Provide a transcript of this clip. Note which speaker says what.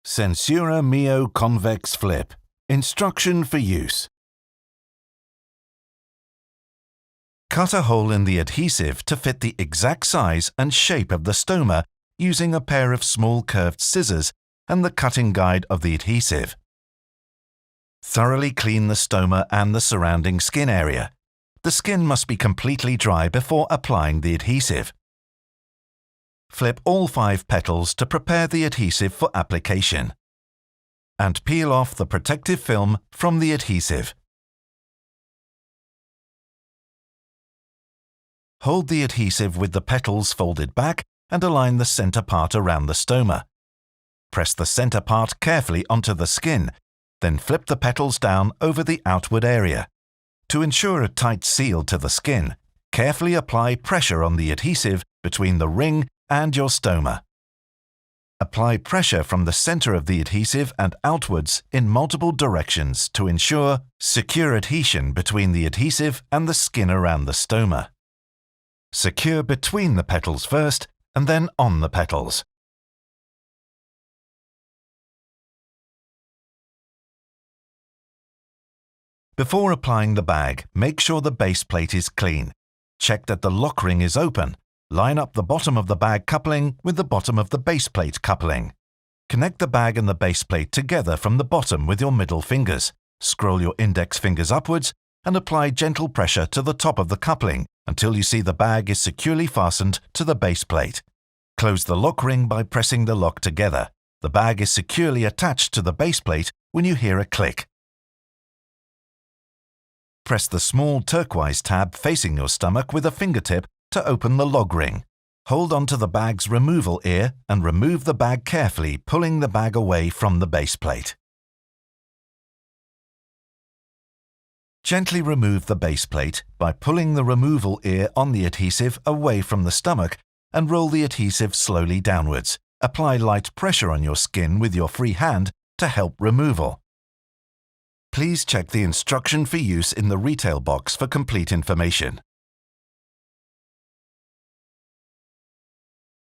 Speaker 1: SenSura Mio Convex Flip. Instruction for use. Cut a hole in the adhesive to fit the exact size and shape of the stoma using a pair of small curved scissors and the cutting guide of the adhesive. Thoroughly clean the stoma and the surrounding skin area. The skin must be completely dry before applying the adhesive. Flip all 5 petals to prepare the adhesive for application. And peel off the protective film from the adhesive. Hold the adhesive with the petals folded back and align the center part around the stoma. Press the center part carefully onto the skin, then flip the petals down over the outward area. To ensure a tight seal to the skin, carefully apply pressure on the adhesive between the ring and your stoma. Apply pressure from the center of the adhesive and outwards in multiple directions to ensure secure adhesion between the adhesive and the skin around the stoma. Secure between the petals first and then on the petals. Before applying the bag, make sure the base plate is clean. Check that the lock ring is open. Line up the bottom of the bag coupling with the bottom of the base plate coupling. Connect the bag and the base plate together from the bottom with your middle fingers. Scroll your index fingers upwards and apply gentle pressure to the top of the coupling until you see the bag is securely fastened to the base plate. Close the lock ring by pressing the lock together. The bag is securely attached to the base plate when you hear a click. Press the small turquoise tab facing your stomach with a fingertip to open the log ring. Hold onto the bag's removal ear and remove the bag carefully, pulling the bag away from the base plate. Gently remove the base plate by pulling the removal ear on the adhesive away from the stomach and roll the adhesive slowly downwards. Apply light pressure on your skin with your free hand to help removal. Please check the instruction for use in the retail box for complete information.